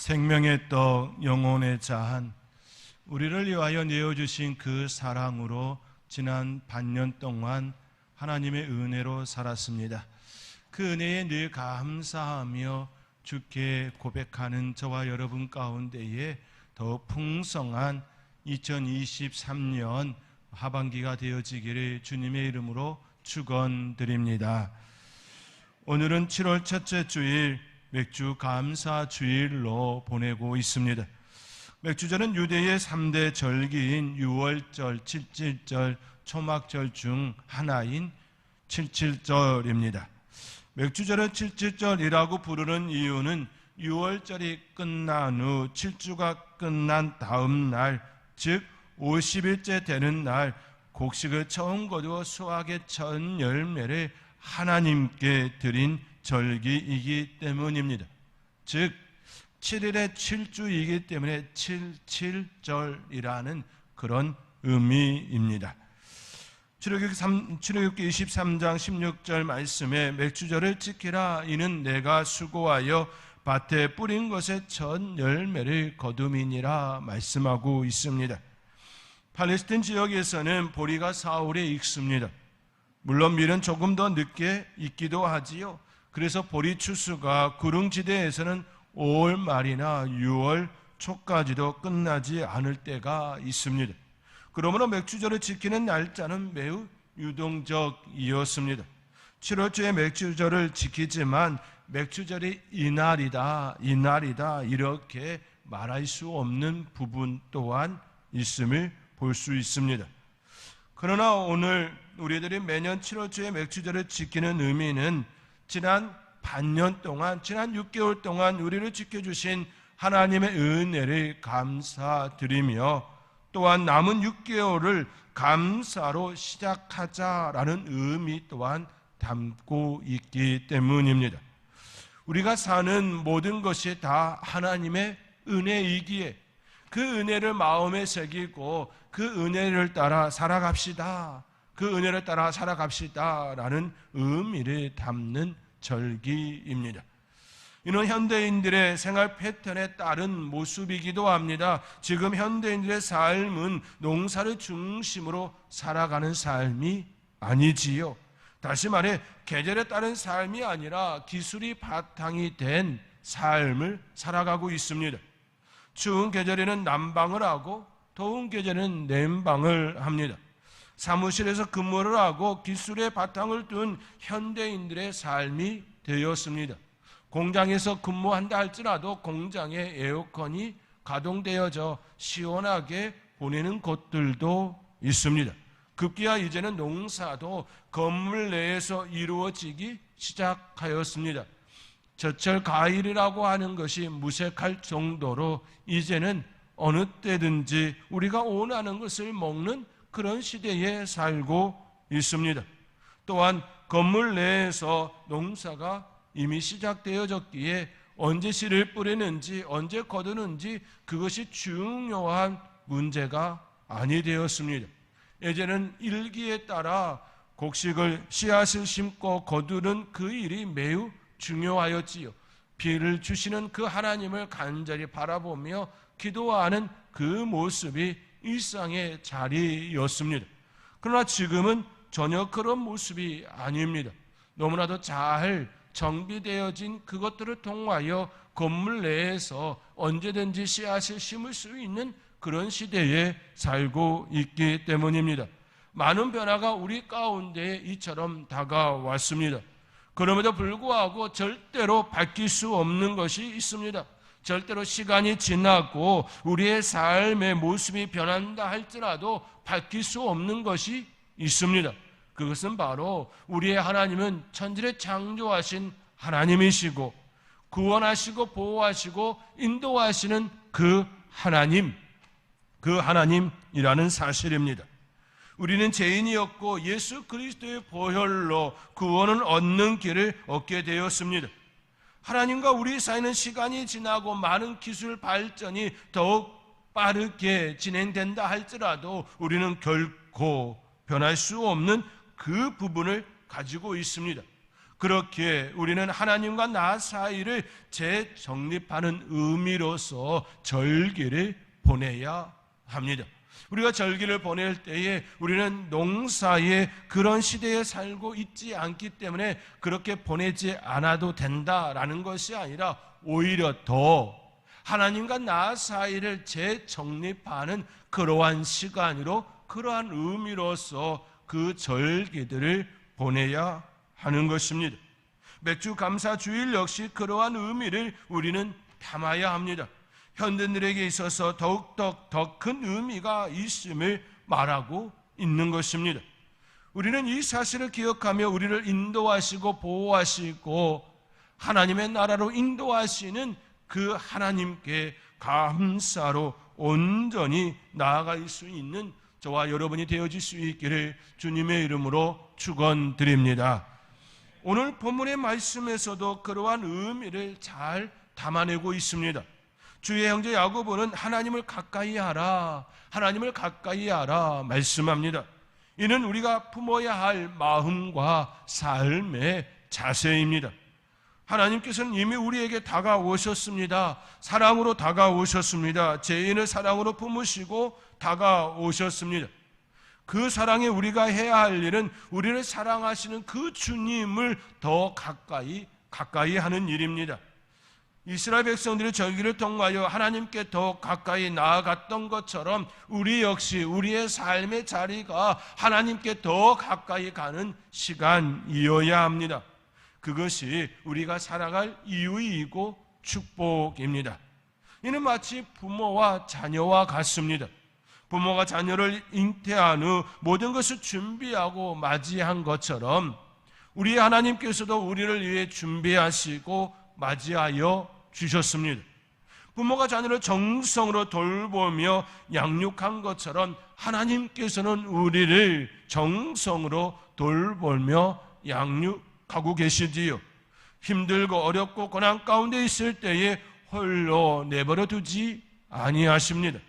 생명의 떡, 영혼의 잔, 우리를 위하여 내어주신 그 사랑으로 지난 반년 동안 하나님의 은혜로 살았습니다. 그 은혜에 늘 감사하며 주께 고백하는 저와 여러분 가운데에 더 풍성한 2023년 하반기가 되어지기를 주님의 이름으로 축원드립니다. 오늘은 7월 첫째 주일 맥주 감사 주일로 보내고 있습니다. 맥주절은 유대의 3대 절기인 유월절, 칠칠절, 초막절 중 하나인 칠칠절입니다. 맥주절을 칠칠절이라고 부르는 이유는 유월절이 끝난 후 7주가 끝난 다음 날, 즉 50일째 되는 날 곡식을 처음 거두어 수확의 첫 열매를 하나님께 드린 절기이기 때문입니다. 즉 7일의 7주이기 때문에 77절이라는 그런 의미입니다. 출애굽기 23장 16절 말씀에 맥주절을 지키라, 이는 내가 수고하여 밭에 뿌린 것의 첫 열매를 거둠이니라 말씀하고 있습니다. 팔레스틴 지역에서는 보리가 4월에 익습니다. 물론 밀은 조금 더 늦게 익기도 하지요. 그래서 보리 추수가 구릉지대에서는 5월 말이나 6월 초까지도 끝나지 않을 때가 있습니다. 그러므로 맥주절을 지키는 날짜는 매우 유동적이었습니다. 7월 초에 맥주절을 지키지만 맥주절이 이날이다 이렇게 말할 수 없는 부분 또한 있음을 볼 수 있습니다. 그러나 오늘 우리들이 매년 7월 초에 맥주절을 지키는 의미는 지난 반년 동안, 지난 6개월 동안 우리를 지켜주신 하나님의 은혜를 감사드리며 또한 남은 6개월을 감사로 시작하자라는 의미 또한 담고 있기 때문입니다. 우리가 사는 모든 것이 다 하나님의 은혜이기에 그 은혜를 마음에 새기고 그 은혜를 따라 살아갑시다. 그 은혜를 따라 살아갑시다라는 의미를 담는 절기입니다. 이는 현대인들의 생활 패턴에 따른 모습이기도 합니다. 지금 현대인들의 삶은 농사를 중심으로 살아가는 삶이 아니지요. 다시 말해 계절에 따른 삶이 아니라 기술이 바탕이 된 삶을 살아가고 있습니다. 추운 계절에는 난방을 하고 더운 계절에는 냉방을 합니다. 사무실에서 근무를 하고 기술의 바탕을 둔 현대인들의 삶이 되었습니다. 공장에서 근무한다 할지라도 공장에 에어컨이 가동되어져 시원하게 보내는 곳들도 있습니다. 급기야 이제는 농사도 건물 내에서 이루어지기 시작하였습니다. 제철 과일이라고 하는 것이 무색할 정도로 이제는 어느 때든지 우리가 원하는 것을 먹는 그런 시대에 살고 있습니다. 또한 건물 내에서 농사가 이미 시작되어졌기에 언제 씨를 뿌리는지 언제 거두는지 그것이 중요한 문제가 아니 되었습니다. 예전에는 일기에 따라 곡식을 씨앗을 심고 거두는 그 일이 매우 중요하였지요. 비를 주시는 그 하나님을 간절히 바라보며 기도하는 그 모습이 일상의 자리였습니다. 그러나 지금은 전혀 그런 모습이 아닙니다. 너무나도 잘 정비되어진 그것들을 통하여 건물 내에서 언제든지 씨앗을 심을 수 있는 그런 시대에 살고 있기 때문입니다. 많은 변화가 우리 가운데 이처럼 다가왔습니다. 그럼에도 불구하고 절대로 바뀔 수 없는 것이 있습니다. 절대로 시간이 지나고 우리의 삶의 모습이 변한다 할지라도 바뀔 수 없는 것이 있습니다. 그것은 바로 우리의 하나님은 천지를 창조하신 하나님이시고 구원하시고 보호하시고 인도하시는 그 하나님이라는 사실입니다. 우리는 죄인이었고 예수 그리스도의 보혈로 구원을 얻는 길을 얻게 되었습니다. 하나님과 우리 사이는 시간이 지나고 많은 기술 발전이 더욱 빠르게 진행된다 할지라도 우리는 결코 변할 수 없는 그 부분을 가지고 있습니다. 그렇게 우리는 하나님과 나 사이를 재정립하는 의미로서 절기를 보내야 합니다. 우리가 절기를 보낼 때에 우리는 농사의 그런 시대에 살고 있지 않기 때문에 그렇게 보내지 않아도 된다라는 것이 아니라 오히려 더 하나님과 나 사이를 재정립하는 그러한 시간으로, 그러한 의미로서 그 절기들을 보내야 하는 것입니다. 맥주 감사 주일 역시 그러한 의미를 우리는 담아야 합니다. 현대인들에게 있어서 더욱더 더 큰 의미가 있음을 말하고 있는 것입니다. 우리는 이 사실을 기억하며 우리를 인도하시고 보호하시고 하나님의 나라로 인도하시는 그 하나님께 감사로 온전히 나아갈 수 있는 저와 여러분이 되어질 수 있기를 주님의 이름으로 축원드립니다. 오늘 본문의 말씀에서도 그러한 의미를 잘 담아내고 있습니다. 주의 형제 야고보는 하나님을 가까이 하라, 하나님을 가까이 하라 말씀합니다. 이는 우리가 품어야 할 마음과 삶의 자세입니다. 하나님께서는 이미 우리에게 다가오셨습니다. 사랑으로 다가오셨습니다. 죄인을 사랑으로 품으시고 다가오셨습니다. 그 사랑에 우리가 해야 할 일은 우리를 사랑하시는 그 주님을 더 가까이 하는 일입니다. 이스라엘 백성들이 절기를 통하여 하나님께 더 가까이 나아갔던 것처럼 우리 역시 우리의 삶의 자리가 하나님께 더 가까이 가는 시간이어야 합니다. 그것이 우리가 살아갈 이유이고 축복입니다. 이는 마치 부모와 자녀와 같습니다. 부모가 자녀를 잉태한 후 모든 것을 준비하고 맞이한 것처럼 우리 하나님께서도 우리를 위해 준비하시고 맞이하여 주셨습니다. 부모가 자녀를 정성으로 돌보며 양육한 것처럼 하나님께서는 우리를 정성으로 돌보며 양육하고 계시지요. 힘들고 어렵고 고난 가운데 있을 때에 홀로 내버려 두지 아니하십니다.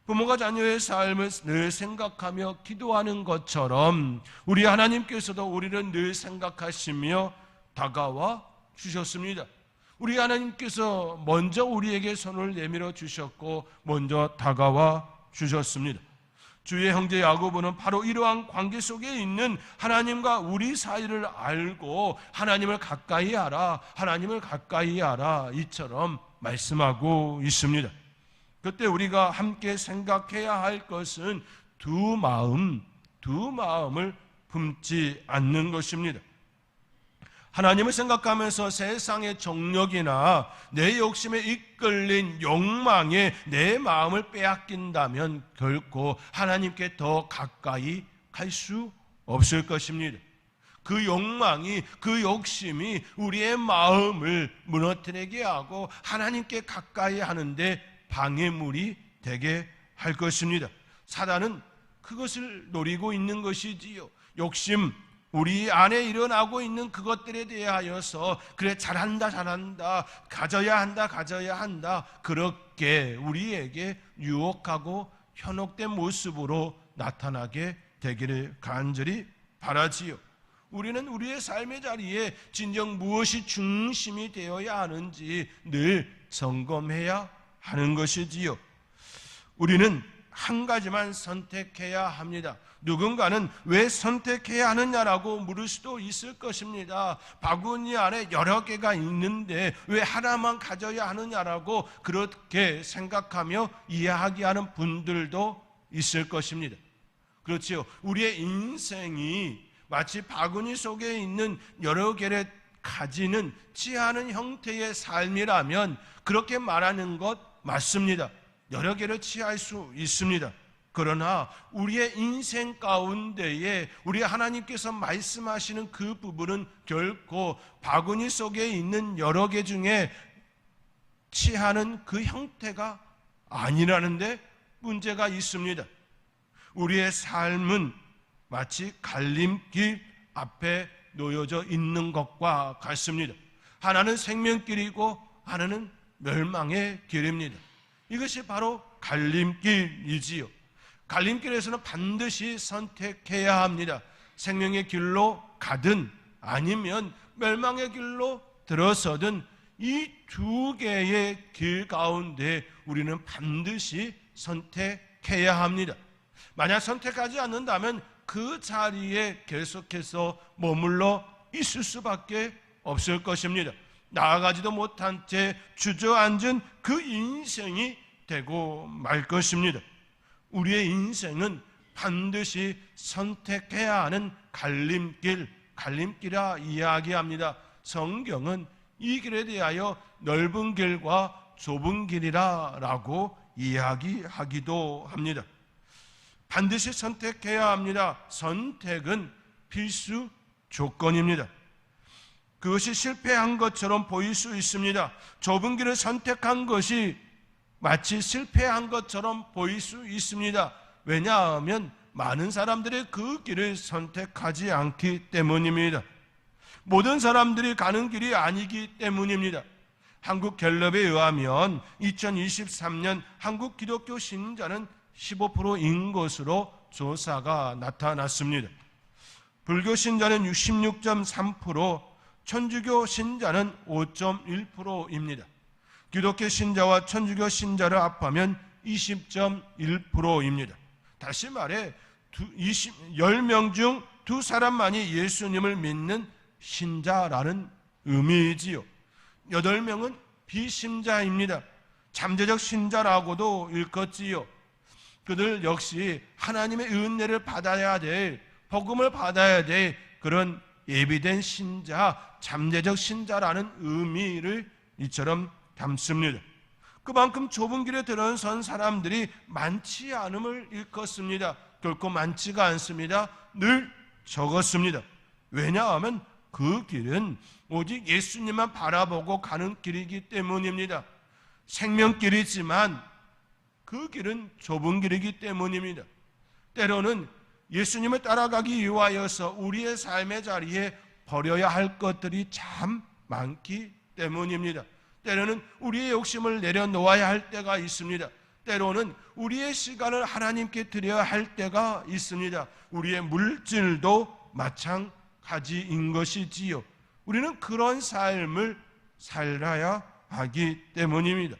부모가 자녀의 삶을 늘 생각하며 기도하는 것처럼 우리 하나님께서도 우리를 늘 생각하시며 다가와 주셨습니다. 우리 하나님께서 먼저 우리에게 손을 내밀어 주셨고 먼저 다가와 주셨습니다. 주의 형제 야고보는 바로 이러한 관계 속에 있는 하나님과 우리 사이를 알고 하나님을 가까이 하라, 하나님을 가까이 하라 이처럼 말씀하고 있습니다. 그때 우리가 함께 생각해야 할 것은 두 마음을 품지 않는 것입니다. 하나님을 생각하면서 세상의 정욕이나 내 욕심에 이끌린 욕망에 내 마음을 빼앗긴다면 결코 하나님께 더 가까이 갈 수 없을 것입니다. 그 욕망이, 그 욕심이 우리의 마음을 무너뜨리게 하고 하나님께 가까이 하는데 방해물이 되게 할 것입니다. 사단은 그것을 노리고 있는 것이지요. 욕심, 우리 안에 일어나고 있는 그것들에 대하여서 그래 잘한다 가져야 한다 그렇게 우리에게 유혹하고 현혹된 모습으로 나타나게 되기를 간절히 바라지요. 우리는 우리의 삶의 자리에 진정 무엇이 중심이 되어야 하는지 늘 점검해야 하는 것이지요. 우리는 한 가지만 선택해야 합니다. 누군가는 왜 선택해야 하느냐라고 물을 수도 있을 것입니다. 바구니 안에 여러 개가 있는데 왜 하나만 가져야 하느냐라고 그렇게 생각하며 이해하게 분들도 있을 것입니다. 그렇지요. 우리의 인생이 마치 바구니 속에 있는 여러 개를 가지는 취하는 형태의 삶이라면 그렇게 말하는 것 맞습니다. 여러 개를 취할 수 있습니다. 그러나 우리의 인생 가운데에 우리 하나님께서 말씀하시는 그 부분은 결코 바구니 속에 있는 여러 개 중에 취하는 그 형태가 아니라는 데 문제가 있습니다. 우리의 삶은 마치 갈림길 앞에 놓여져 있는 것과 같습니다. 하나는 생명길이고 하나는 멸망의 길입니다. 이것이 바로 갈림길이지요. 갈림길에서는 반드시 선택해야 합니다. 생명의 길로 가든 아니면 멸망의 길로 들어서든 이 두 개의 길 가운데 우리는 반드시 선택해야 합니다. 만약 선택하지 않는다면 그 자리에 계속해서 머물러 있을 수밖에 없을 것입니다. 나아가지도 못한 채 주저앉은 그 인생이 되고 말 것입니다. 우리의 인생은 반드시 선택해야 하는 갈림길이라 이야기합니다. 성경은 이 길에 대하여 넓은 길과 좁은 길이라고 이야기하기도 합니다. 반드시 선택해야 합니다. 선택은 필수 조건입니다. 그것이 실패한 것처럼 보일 수 있습니다. 좁은 길을 선택한 것이 마치 실패한 것처럼 보일 수 있습니다. 왜냐하면 많은 사람들이 그 길을 선택하지 않기 때문입니다. 모든 사람들이 가는 길이 아니기 때문입니다. 한국갤럽에 의하면 2023년 한국 기독교 신자는 15%인 것으로 조사가 나타났습니다. 불교 신자는 66.3%, 천주교 신자는 5.1%입니다. 기독교 신자와 천주교 신자를 합하면 20.1%입니다. 다시 말해 10명 중 2사람만이 예수님을 믿는 신자라는 의미이지요. 8명은 비신자입니다. 잠재적 신자라고도 일컫지요. 그들 역시 하나님의 은혜를 받아야 될, 복음을 받아야 될 그런 예비된 신자, 잠재적 신자라는 의미를 이처럼 담습니다. 그만큼 좁은 길에 들어선 사람들이 많지 않음을 일컫습니다. 결코 많지가 않습니다. 늘 적었습니다. 왜냐하면 그 길은 오직 예수님만 바라보고 가는 길이기 때문입니다. 생명길이지만 그 길은 좁은 길이기 때문입니다. 때로는 예수님을 따라가기 위하여서 우리의 삶의 자리에 버려야 할 것들이 참 많기 때문입니다. 때로는 우리의 욕심을 내려놓아야 할 때가 있습니다. 때로는 우리의 시간을 하나님께 드려야 할 때가 있습니다. 우리의 물질도 마찬가지인 것이지요. 우리는 그런 삶을 살아야 하기 때문입니다.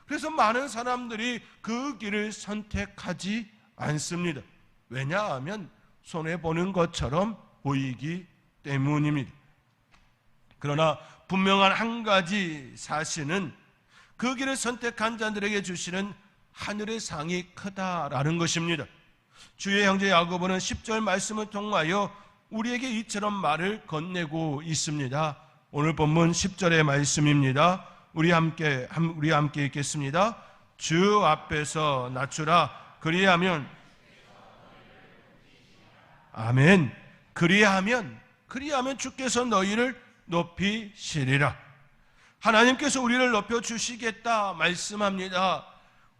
그래서 많은 사람들이 그 길을 선택하지 않습니다. 왜냐하면 손해보는 것처럼 보이기 때문입니다. 그러나 분명한 한 가지 사실은 그 길을 선택한 자들에게 주시는 하늘의 상이 크다라는 것입니다. 주의 형제 야고보는 10절 말씀을 통하여 우리에게 이처럼 말을 건네고 있습니다. 오늘 본문 10절의 말씀입니다. 우리 함께 읽겠습니다. 주 앞에서 낮추라. 그리하면 아멘. 그리하면 주께서 너희를 높이시리라. 하나님께서 우리를 높여주시겠다 말씀합니다.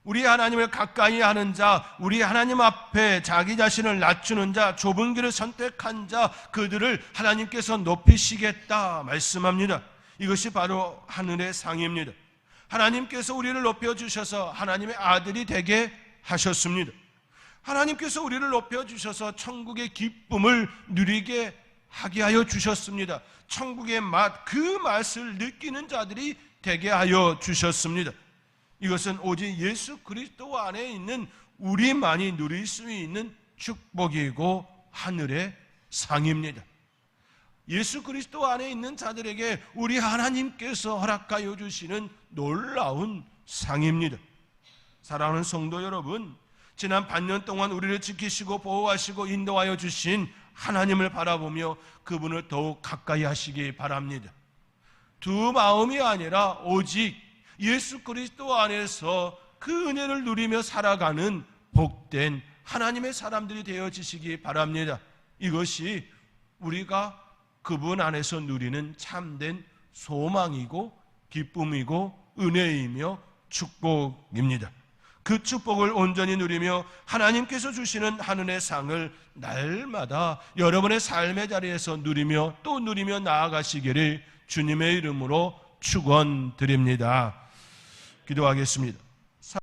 우리 하나님을 가까이 하는 자, 우리 하나님 앞에 자기 자신을 낮추는 자, 좁은 길을 선택한 자, 그들을 하나님께서 높이시겠다 말씀합니다. 이것이 바로 하늘의 상입니다. 하나님께서 우리를 높여주셔서 하나님의 아들이 되게 하셨습니다. 하나님께서 우리를 높여주셔서 천국의 기쁨을 누리게 하게 하여 주셨습니다. 천국의 맛, 그 맛을 느끼는 자들이 되게 하여 주셨습니다. 이것은 오직 예수 그리스도 안에 있는 우리만이 누릴 수 있는 축복이고 하늘의 상입니다. 예수 그리스도 안에 있는 자들에게 우리 하나님께서 허락하여 주시는 놀라운 상입니다. 사랑하는 성도 여러분, 지난 반년 동안 우리를 지키시고 보호하시고 인도하여 주신 하나님을 바라보며 그분을 더욱 가까이 하시기 바랍니다. 두 마음이 아니라 오직 예수 그리스도 안에서 그 은혜를 누리며 살아가는 복된 하나님의 사람들이 되어지시기 바랍니다. 이것이 우리가 그분 안에서 누리는 참된 소망이고 기쁨이고 은혜이며 축복입니다. 그 축복을 온전히 누리며 하나님께서 주시는 하늘의 상을 날마다 여러분의 삶의 자리에서 누리며 또 누리며 나아가시기를 주님의 이름으로 축원드립니다. 기도하겠습니다.